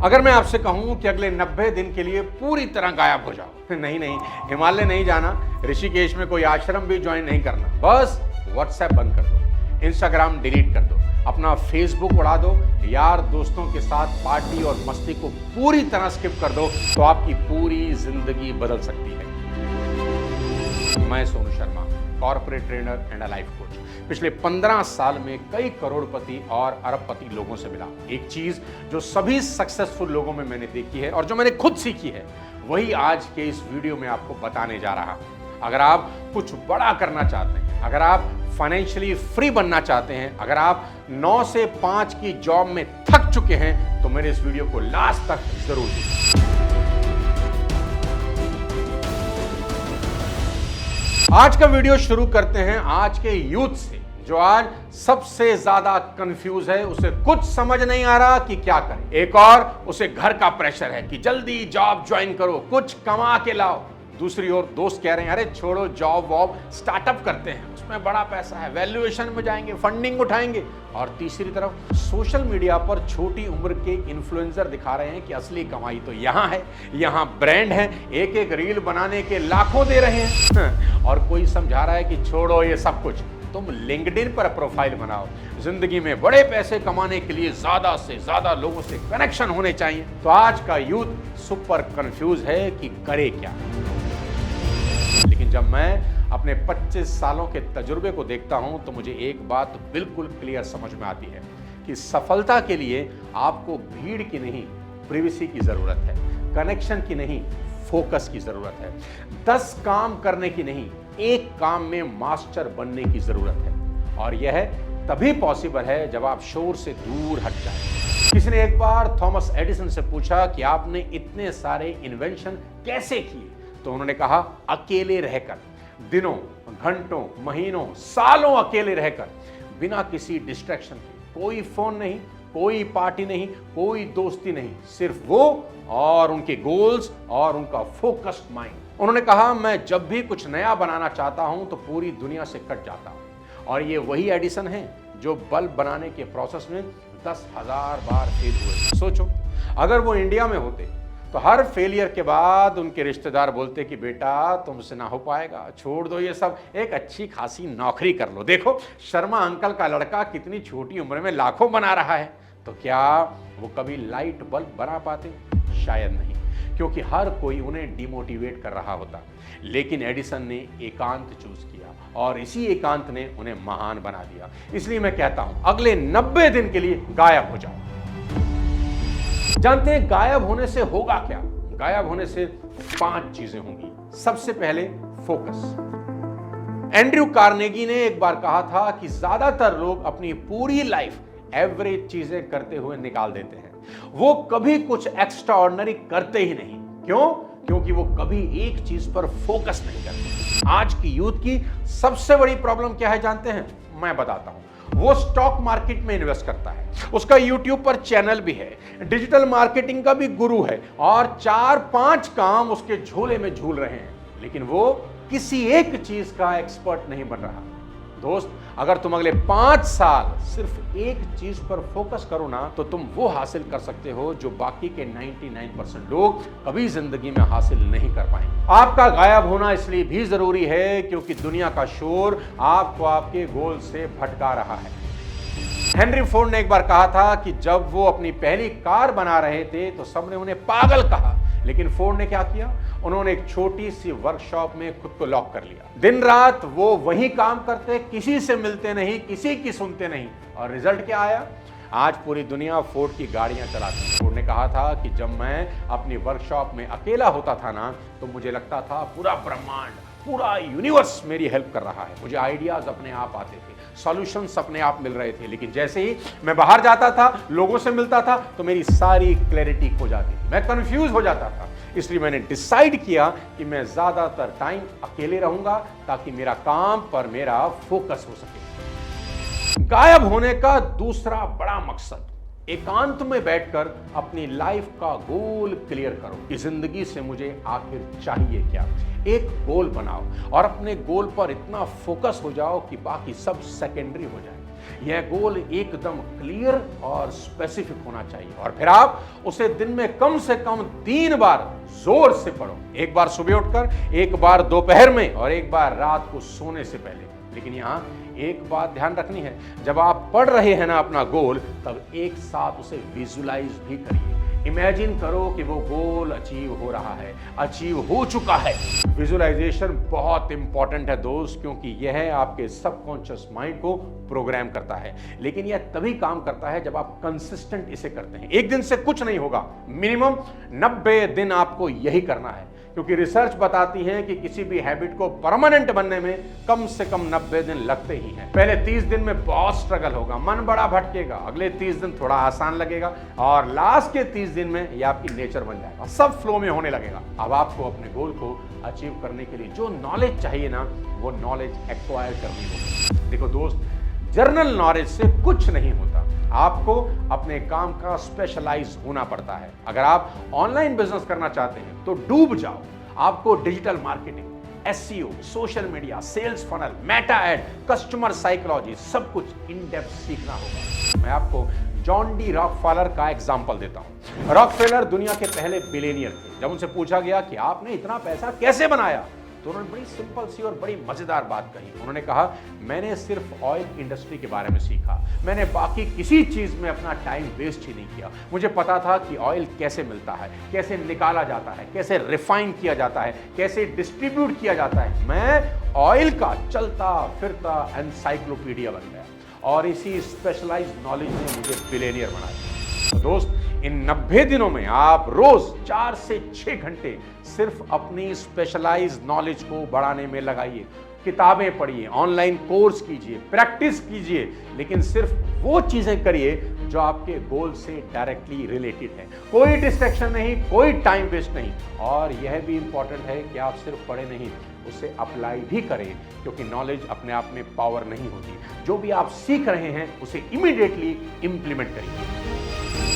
अगर मैं आपसे कहूं कि अगले 90 दिन के लिए पूरी तरह गायब हो जाओ, नहीं नहीं, हिमालय नहीं जाना, ऋषिकेश में कोई आश्रम भी ज्वाइन नहीं करना, बस व्हाट्सएप बंद कर दो, इंस्टाग्राम डिलीट कर दो, अपना फेसबुक उड़ा दो, यार दोस्तों के साथ पार्टी और मस्ती को पूरी तरह स्किप कर दो, तो आपकी पूरी जिंदगी बदल सकती है। मैं Sonu Sharma, corporate trainer and life coach, पिछले 15 साल में कई करोड़पति और अरबपति लोगों से मिला। एक चीज जो सभी सक्सेसफुल लोगों में मैंने देखी है और जो मैंने खुद सीखी है, वही आज के इस वीडियो में आपको बताने जा रहा हूं। अगर आप कुछ बड़ा करना चाहते हैं, अगर आप फाइनेंशियली फ्री बनना चाहते हैं, अगर आप 9 से 5 की जॉब में थक चुके हैं, तो मेरे इस वीडियो को लास्ट तक जरूर देखिए। आज का वीडियो शुरू करते हैं आज के यूथ से, जो आज सबसे ज्यादा कंफ्यूज है, उसे कुछ समझ नहीं आ रहा कि क्या करे। एक और उसे घर का प्रेशर है कि जल्दी जॉब ज्वाइन करो, कुछ कमा के लाओ। दूसरी ओर दोस्त कह रहे हैं अरे छोड़ो जॉब वॉब, स्टार्टअप करते हैं, उसमें बड़ा पैसा है, वैल्यूएशन में जाएंगे, फंडिंग उठाएंगे। और तीसरी तरफ सोशल मीडिया पर छोटी उम्र के इन्फ्लुएंसर दिखा रहे हैं कि असली कमाई तो यहाँ है, यहाँ ब्रांड है, एक एक रील बनाने के लाखों दे रहे हैं। और कोई समझा रहा है कि छोड़ो ये सब कुछ, तुम लिंक्डइन पर प्रोफाइल बनाओ, जिंदगी में बड़े पैसे कमाने के लिए ज्यादा से ज्यादा लोगों से कनेक्शन होने चाहिए। तो आज का यूथ सुपर कंफ्यूज है कि करे क्या। लेकिन जब मैं अपने 25 सालों के तजुर्बे को देखता हूं, तो मुझे एक बात बिल्कुल क्लियर समझ में आती है कि सफलता के लिए आपको भीड़ की नहीं, प्रिवेसी की जरूरत है, कनेक्शन की नहीं, फोकस की जरूरत है, 10 काम करने की नहीं, एक काम में मास्टर बनने की जरूरत है। और यह तभी पॉसिबल है जब आप शोर से दूर हट जाएं। किसी ने एक बार थॉमस एडिसन से पूछा कि आपने इतने सारे इन्वेंशन कैसे किए, तो उन्होंने कहा अकेले रहकर, दिनों, घंटों, महीनों, सालों अकेले रहकर, बिना किसी डिस्ट्रैक्शन के, कोई फोन नहीं, कोई पार्टी नहीं, कोई दोस्ती नहीं, सिर्फ वो और उनके गोल्स और उनका फोकस्ड माइंड। उन्होंने कहा मैं जब भी कुछ नया बनाना चाहता हूं तो पूरी दुनिया से कट जाता हूं। और ये वही एडिसन है जो बल्ब बनाने के प्रोसेस में 10,000 बार फेल हुए। सोचो अगर वो इंडिया में होते तो हर फेलियर के बाद उनके रिश्तेदार बोलते कि बेटा तुमसे ना हो पाएगा, छोड़ दो ये सब, एक अच्छी खासी नौकरी कर लो, देखो शर्मा अंकल का लड़का कितनी छोटी उम्र में लाखों बना रहा है। तो क्या वो कभी लाइट बल्ब बना पाते? शायद नहीं, क्योंकि हर कोई उन्हें डिमोटिवेट कर रहा होता। लेकिन एडिसन ने एकांत चूज किया और इसी एकांत ने उन्हें महान बना दिया। इसलिए मैं कहता हूं अगले 90 दिन के लिए गायब हो जाओ। जानते हैं गायब होने से होगा क्या? गायब होने से 5 चीजें होंगी। सबसे पहले फोकस। एंड्रयू कार्नेगी ने एक बार कहा था कि ज्यादातर लोग अपनी पूरी लाइफ एवरेज चीजें करते हुए निकाल देते हैं, वो कभी कुछ एक्स्ट्राऑर्डिनरी करते ही नहीं। क्यों? क्योंकि वो कभी एक चीज पर फोकस नहीं करते। आज की यूथ की सबसे बड़ी प्रॉब्लम क्या है जानते हैं? मैं बताता हूं। वो स्टॉक मार्केट में इन्वेस्ट करता है, उसका यूट्यूब पर चैनल भी है, डिजिटल मार्केटिंग का भी गुरु है और 4-5 काम उसके झोले में झूल रहे हैं, लेकिन वो किसी एक चीज का एक्सपर्ट नहीं बन रहा। दोस्त, अगर तुम अगले 5 साल सिर्फ एक चीज पर फोकस करो ना, तो तुम वो हासिल कर सकते हो जो बाकी के 99% लोग कभी जिंदगी में हासिल नहीं कर पाएंगे। आपका गायब होना इसलिए भी जरूरी है क्योंकि दुनिया का शोर आपको आपके गोल से भटका रहा है। हेनरी फोर्ड ने एक बार कहा था कि जब वो अपनी पहली कार बना रहे थे तो सबने उन्हें पागल कहा, लेकिन फोर्ड ने क्या किया? उन्होंने एक छोटी सी वर्कशॉप में खुद को लॉक कर लिया। दिन रात वो वही काम करते, किसी से मिलते नहीं, किसी की सुनते नहीं, और रिजल्ट क्या आया? आज पूरी दुनिया फोर्ड की गाड़ियां चलाती है। फोर्ड ने कहा था कि जब मैं अपनी वर्कशॉप में अकेला होता था ना, तो मुझे लगता था पूरा ब्रह्मांड, पूरा यूनिवर्स मेरी हेल्प कर रहा है। मुझे आइडियाज अपने आप आते थे, सॉल्यूशंस अपने आप मिल रहे थे। लेकिन जैसे ही मैं बाहर जाता था, लोगों से मिलता था, तो मेरी सारी क्लैरिटी खो जाती थी, मैं कंफ्यूज हो जाता था। इसलिए मैंने डिसाइड किया कि मैं ज्यादातर टाइम अकेले रहूंगा ताकि मेरा काम पर मेरा फोकस हो सके। गायब होने का दूसरा बड़ा मकसद, एकांत में बैठकर अपनी लाइफ का गोल क्लियर करो कि जिंदगी से मुझे आखिर चाहिए क्या। एक गोल बनाओ और अपने गोल पर इतना फोकस हो जाओ कि बाकी सब सेकेंडरी हो जाए। यह गोल एकदम क्लियर और स्पेसिफिक होना चाहिए और फिर आप उसे दिन में कम से कम 3 बार जोर से पढ़ो। एक बार सुबह उठकर, एक बार दोपहर में और एक बार रात को सोने से पहले। लेकिन यहां एक बात ध्यान रखनी है, जब आप पढ़ रहे हैं ना अपना गोल, तब एक साथ उसे विजुलाइज भी करिए। इमेजिन करो कि वो गोल अचीव हो रहा है, अचीव हो चुका है। विजुअलाइजेशन बहुत इंपॉर्टेंट है दोस्त, क्योंकि यह आपके सबकॉन्शियस माइंड को प्रोग्राम करता है। लेकिन यह तभी काम करता है जब आप कंसिस्टेंट इसे करते हैं। एक दिन से कुछ नहीं होगा, मिनिमम 90 दिन आपको यही करना है, क्योंकि रिसर्च बताती है कि किसी भी हैबिट को परमानेंट बनने में कम से कम 90 दिन लगते ही हैं। पहले 30 दिन में बहुत स्ट्रगल होगा, मन बड़ा भटकेगा, अगले 30 दिन थोड़ा आसान लगेगा और लास्ट के 30 दिन में यह आपकी नेचर बन जाएगा, सब फ्लो में होने लगेगा। अब आपको अपने गोल को अचीव करने के लिए जो नॉलेज चाहिए ना, वो नॉलेज एक्वायर करनी होगी। देखो दोस्त, जर्नल नॉलेज से कुछ नहीं होता, आपको अपने काम का स्पेशलाइज होना पड़ता है। अगर आप ऑनलाइन बिजनेस करना चाहते हैं तो डूब जाओ। आपको digital marketing, SEO, social media, sales funnel, Meta ad, customer psychology, सब कुछ इन डेप्थ सीखना होगा। मैं आपको जॉन डी रॉकफेलर का एग्जांपल देता हूं। रॉकफेलर दुनिया के पहले बिलियनियर थे। जब उनसे पूछा गया कि आपने इतना पैसा कैसे बनाया, तो उन्होंने बड़ी सिंपल सी और बड़ी मजेदार बात कही। उन्होंने कहा, मैंने सिर्फ ऑयल इंडस्ट्री के बारे में सीखा, मैंने बाकी किसी चीज में अपना टाइम वेस्ट ही नहीं किया। मुझे पता था कि ऑयल कैसे मिलता है, कैसे निकाला जाता है, कैसे रिफाइन किया जाता है, कैसे डिस्ट्रीब्यूट किया जाता है। मैं ऑयल का चलता फिरता एनसाइक्लोपीडिया बन गया और इसी स्पेशलाइज्ड नॉलेज ने मुझे बिलियनियर बनाया। तो दोस्त, इन 90 दिनों में आप रोज 4 से 6 घंटे सिर्फ अपनी स्पेशलाइज्ड नॉलेज को बढ़ाने में लगाइए। किताबें पढ़िए, ऑनलाइन कोर्स कीजिए, प्रैक्टिस कीजिए, लेकिन सिर्फ वो चीजें करिए जो आपके गोल से डायरेक्टली रिलेटेड है। कोई डिस्ट्रैक्शन नहीं, कोई टाइम वेस्ट नहीं। और यह भी इंपॉर्टेंट है कि आप सिर्फ पढ़े नहीं, उसे अप्लाई भी करें, क्योंकि नॉलेज अपने आप में पावर नहीं होती। जो भी आप सीख रहे हैं उसे इमीडिएटली इंप्लीमेंट करिए।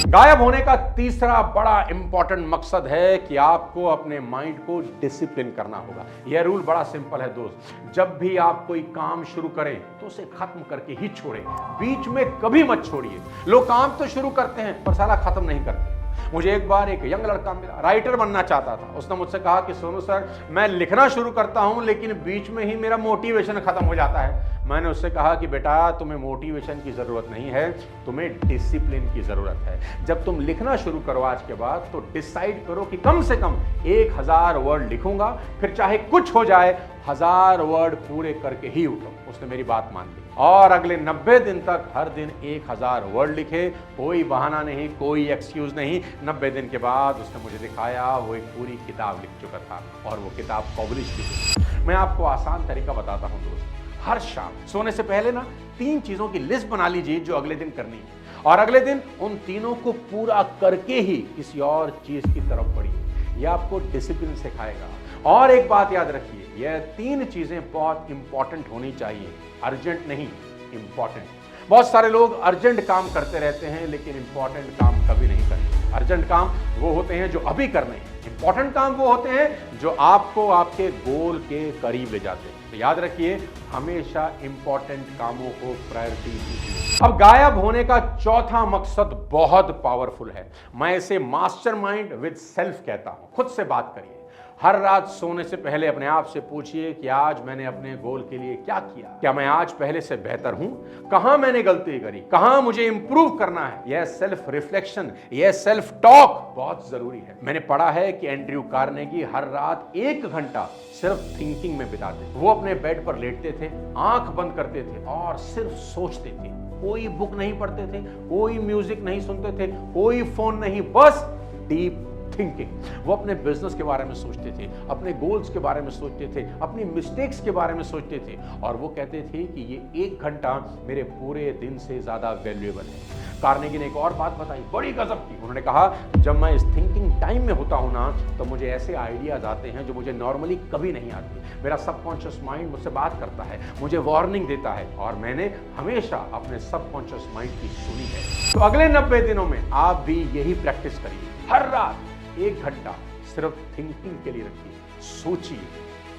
गायब होने का तीसरा बड़ा इंपॉर्टेंट मकसद है कि आपको अपने माइंड को डिसिप्लिन करना होगा। यह रूल बड़ा सिंपल है दोस्त, जब भी आप कोई काम शुरू करें तो उसे खत्म करके ही छोड़ें, बीच में कभी मत छोड़िए। लोग काम तो शुरू करते हैं पर साला खत्म नहीं करते। मुझे एक बार एक यंग लड़का मिला, राइटर बनना चाहता था। उसने मुझसे कहा कि सोनू सर, मैं लिखना शुरू करता हूं लेकिन बीच में ही मेरा मोटिवेशन खत्म हो जाता है। मैंने उससे कहा कि बेटा, तुम्हें मोटिवेशन की जरूरत नहीं है, तुम्हें डिसिप्लिन की जरूरत है। जब तुम लिखना शुरू करो आज के बाद, तो डिसाइड करो कि कम से कम 1000 वर्ड लिखूंगा, फिर चाहे कुछ हो जाए 1000 वर्ड पूरे करके ही उठो। उसने मेरी बात मान ली और अगले 90 दिन तक हर दिन 1000 वर्ड लिखे। कोई बहाना नहीं, कोई एक्सक्यूज नहीं। 90 दिन के बाद उसने मुझे दिखाया, वो एक पूरी किताब लिख चुका था और वो किताब पब्लिश भी हुई। मैं आपको आसान तरीका बताता हूं दोस्त, हर शाम सोने से पहले ना 3 चीजों की लिस्ट बना लीजिए जो अगले दिन करनी है, और अगले दिन उन तीनों को पूरा करके ही किसी और चीज की तरफ बढ़िए। यह आपको डिसिप्लिन सिखाएगा। और एक बात याद रखिए, यह 3 चीजें बहुत इंपॉर्टेंट होनी चाहिए, अर्जेंट नहीं, इंपॉर्टेंट। बहुत सारे लोग अर्जेंट काम करते रहते हैं लेकिन इंपॉर्टेंट काम कभी नहीं करते। अर्जेंट काम वो होते हैं जो अभी करने हैं, इंपॉर्टेंट काम वो होते हैं जो आपको आपके गोल के करीब ले जाते हैं। तो याद रखिए, हमेशा इंपॉर्टेंट कामों को प्रायोरिटी दीजिए। अब गायब होने का चौथा मकसद बहुत पावरफुल है। मैं इसे मास्टरमाइंड विद सेल्फ कहता हूं। खुद से बात करिए। हर रात सोने से पहले अपने आप से पूछिए कि आज मैंने अपने गोल के लिए क्या किया, क्या मैं आज पहले से बेहतर हूं, कहां मैंने गलती करी, कहां मुझे इंप्रूव करना है। यह सेल्फ रिफ्लेक्शन, यह सेल्फ टॉक बहुत जरूरी है। मैंने पढ़ा है कि एंड्रयू कार्नेगी हर रात 1 घंटा सिर्फ थिंकिंग में बिताते। वो अपने बेड पर लेटते थे, आंख बंद करते थे और सिर्फ सोचते थे। कोई बुक नहीं पढ़ते थे, कोई म्यूजिक नहीं सुनते थे, कोई फोन नहीं, बस डीप थिंकिंग। वो अपने बिजनेस के बारे में सोचते थे, अपने गोल्स के बारे में सोचते थे, अपनी मिस्टेक्स के बारे में सोचते थे, और वो कहते थे कि ये 1 घंटा मेरे पूरे दिन से ज्यादा वैल्यूएबल है। कार्नेगी ने एक और बात बताई, बड़ी गजब की। उन्होंने कहा, जब मैं इस थिंकिंग टाइम में होता हूं ना, तो मुझे ऐसे आइडियाज आते हैं जो मुझे नॉर्मली कभी नहीं आते। मेरा सबकॉन्शियस माइंड मुझसे बात करता है, मुझे वार्निंग देता है, और मैंने हमेशा अपने सबकॉन्शियस माइंड की सुनी है। तो अगले 90 दिनों में आप भी यही प्रैक्टिस करिए। हर रात 1 घंटा सिर्फ थिंकिंग के लिए रखिए। सोचिए,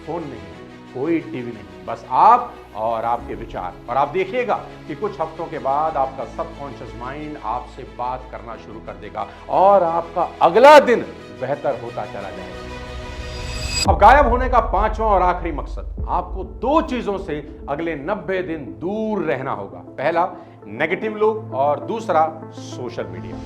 फोन नहीं, कोई टीवी नहीं, बस आप और आपके विचार। और आप देखिएगा कि कुछ हफ्तों के बाद आपका सबकॉन्शियस माइंड आपसे बात करना शुरू कर देगा और आपका अगला दिन बेहतर होता चला जाएगा। अब गायब होने का पांचवां और आखिरी मकसद, आपको दो चीजों से अगले 90 दिन दूर रहना होगा। पहला, नेगेटिव लोग, और दूसरा, सोशल मीडिया।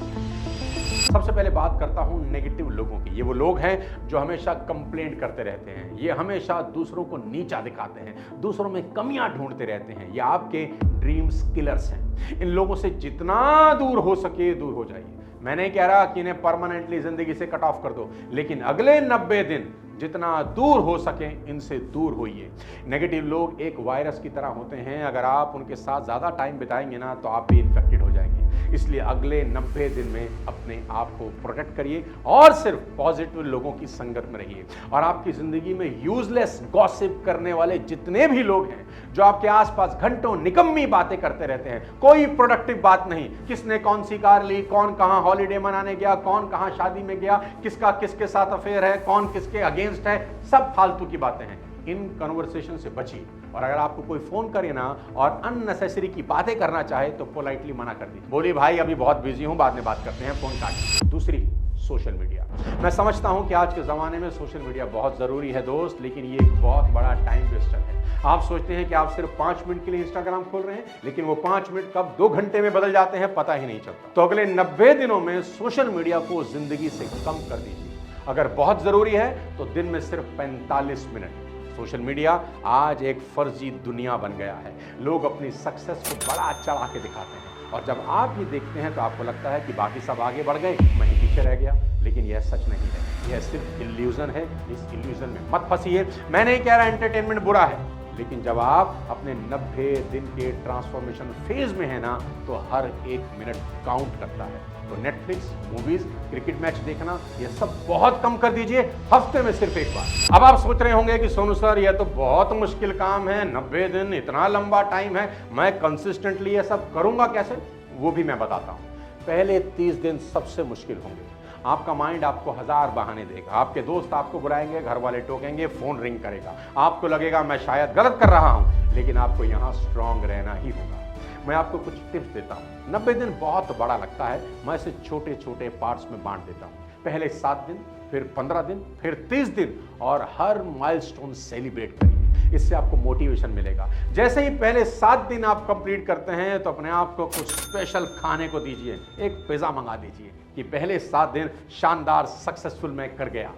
सबसे पहले बात करता हूं नेगेटिव लोगों की। ये वो लोग हैं जो हमेशा कंप्लेंट करते रहते हैं, ये हमेशा दूसरों को नीचा दिखाते हैं, दूसरों में कमियां ढूंढते रहते हैं, ये आपके ड्रीम्स किलर्स हैं। इन लोगों से जितना दूर हो सके दूर हो जाइए। मैं नहीं कह रहा कि इन्हें परमानेंटली जिंदगी से कट ऑफ कर दो, लेकिन अगले 90 दिन जितना दूर हो सके इनसे दूर होइए। नेगेटिव लोग एक वायरस की तरह होते हैं, अगर आप उनके साथ ज़्यादा टाइम बिताएंगे ना तो आप भी इन्फेक्टेड हो जाएंगे। इसलिए अगले 90 दिन में अपने आप को प्रोटेक्ट करिए और सिर्फ पॉजिटिव लोगों की संगत में रहिए। और आपकी ज़िंदगी में यूजलेस गॉसिप करने वाले जितने भी लोग हैं, जो आपके आसपास घंटों निकम्मी बातें करते रहते हैं, कोई प्रोडक्टिव बात नहीं, किसने कौन सी कार ली, कौन कहाँ हॉलीडे मनाने गया, कौन कहाँ शादी में गया, किसका किसके साथ अफेयर है, कौन किसके अगेंस्ट है, सब फालतू की बातें हैं। इन कन्वर्सेशन से बचिए। और अगर आपको कोई फोन करे ना और अननेसेसरी की बातें करना चाहे तो पोलाइटली मना कर दीजिए, बोलिए भाई अभी बहुत बिजी हूं, बाद में बात करते हैं, फोन काट। दूसरी, सोशल मीडिया। मैं समझता हूं कि आज के ज़माने में सोशल मीडिया बहुत ज़रूरी है दोस्त, लेकिन ये एक बहुत बड़ा टाइम वेस्टर है। आप सोचते हैं कि आप सिर्फ 5 मिनट के लिए इंस्टाग्राम खोल रहे हैं, लेकिन वो 5 मिनट कब 2 घंटे में बदल जाते हैं पता ही नहीं चलता। तो अगले 90 दिनों में सोशल मीडिया को ज़िंदगी से कम कर दीजिए। अगर बहुत ज़रूरी है तो दिन में सिर्फ 45 मिनट। सोशल मीडिया आज एक फर्जी दुनिया बन गया है। लोग अपनी सक्सेस को बड़ा चढ़ा के दिखाते हैं, और जब आप ये देखते हैं तो आपको लगता है कि बाकी सब आगे बढ़ गए, मैं ही पीछे रह गया। लेकिन यह सच नहीं है, यह सिर्फ इल्यूजन है। इस इल्यूजन में मत फंसिए। मैं नहीं कह रहा एंटरटेनमेंट बुरा है, लेकिन जब आप अपने 90 दिन के ट्रांसफॉर्मेशन फेज में है ना, तो हर एक मिनट काउंट करता है। तो नेटफ्लिक्स, मूवीज, क्रिकेट मैच देखना, ये सब बहुत कम कर दीजिए, हफ्ते में सिर्फ एक बार। अब आप सोच रहे होंगे कि सोनू सर यह तो बहुत मुश्किल काम है, 90 दिन इतना लंबा टाइम है, मैं कंसिस्टेंटली ये सब करूंगा कैसे? वो भी मैं बताता हूँ। पहले 30 दिन सबसे मुश्किल होंगे। आपका माइंड आपको 1000 बहाने देगा, आपके दोस्त आपको बुलाएंगे, घर वाले टोकेंगे, फोन रिंग करेगा, आपको लगेगा मैं शायद गलत कर रहा हूं, लेकिन आपको यहां स्ट्रांग रहना ही होगा। मैं आपको कुछ टिप्स देता हूं। 90 दिन बहुत बड़ा लगता है, मैं इसे छोटे छोटे पार्ट्स में बांट देता हूं। पहले 7 दिन, फिर 15 दिन, फिर 30 दिन, और हर माइलस्टोन सेलिब्रेट करिए। इससे आपको मोटिवेशन मिलेगा। जैसे ही पहले 7 दिन आप कंप्लीट करते हैं तो अपने आप को कुछ स्पेशल खाने को दीजिए, एक पिज़्ज़ा मंगा दीजिए कि पहले 7 दिन शानदार सक्सेसफुल मैं कर गया।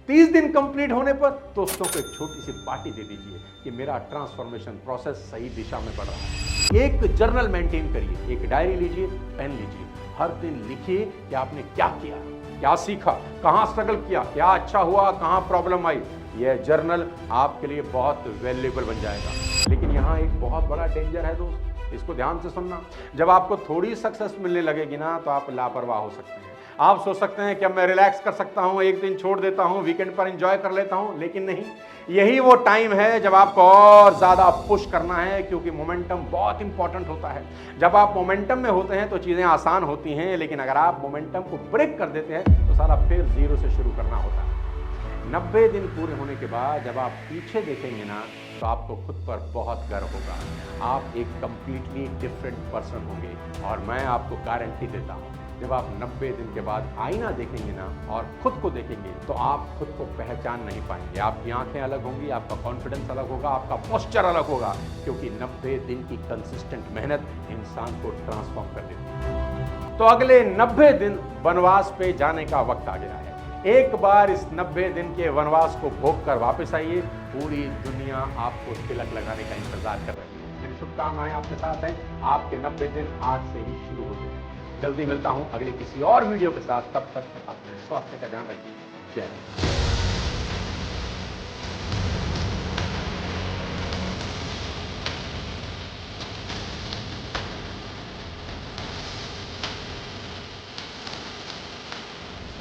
30 दिन कंप्लीट होने पर दोस्तों को एक छोटी सी पार्टी दे दीजिए कि मेरा ट्रांसफॉर्मेशन प्रोसेस सही दिशा में बढ़ रहा है। एक जर्नल मेंटेन करिए, एक डायरी लीजिए, पेन लीजिए, हर दिन लिखिए कि आपने क्या किया, क्या सीखा, कहाँ स्ट्रगल किया, क्या अच्छा हुआ, कहाँ प्रॉब्लम आई। यह जर्नल आपके लिए बहुत वैल्यूएबल बन जाएगा। लेकिन यहाँ एक बहुत बड़ा डेंजर है दोस्त, इसको ध्यान से सुनना। जब आपको थोड़ी सक्सेस मिलने लगेगी ना तो आप लापरवाह हो सकते हैं। आप सोच सकते हैं कि अब मैं रिलैक्स कर सकता हूं, एक दिन छोड़ देता हूं, वीकेंड पर एंजॉय कर लेता हूं, लेकिन नहीं, यही वो टाइम है जब आपको और ज़्यादा पुश करना है, क्योंकि मोमेंटम बहुत इंपॉर्टेंट होता है। जब आप मोमेंटम में होते हैं तो चीज़ें आसान होती हैं, लेकिन अगर आप मोमेंटम को ब्रेक कर देते हैं तो सारा फिर जीरो से शुरू करना होता है। 90 दिन पूरे होने के बाद जब आप पीछे देखेंगे ना तो आपको खुद पर बहुत गर्व होगा। आप एक कंप्लीटली डिफरेंट पर्सन होंगे, और मैं आपको गारंटी देता हूँ जब आप 90 दिन के बाद आईना देखेंगे ना और खुद को देखेंगे तो आप खुद को पहचान नहीं पाएंगे। आपकी आंखें अलग होंगी, आपका कॉन्फिडेंस अलग होगा, आपका पोस्चर अलग होगा, क्योंकि 90 दिन की कंसिस्टेंट मेहनत इंसान को ट्रांसफॉर्म कर देती है। तो अगले 90 दिन वनवास पे जाने का वक्त आ गया है। एक बार इस 90 दिन के वनवास को भोग कर वापस आइए, पूरी दुनिया आपको तिलक लगाने का इंतजार कर रही है। मेरी शुभकामनाएं आपके साथ हैं। आपके 90 दिन आज से ही शुरू होते हैं। जल्दी मिलता हूं अगले किसी और वीडियो के साथ, तब तक अपने स्वास्थ्य का ध्यान रखिए। जय हिंद।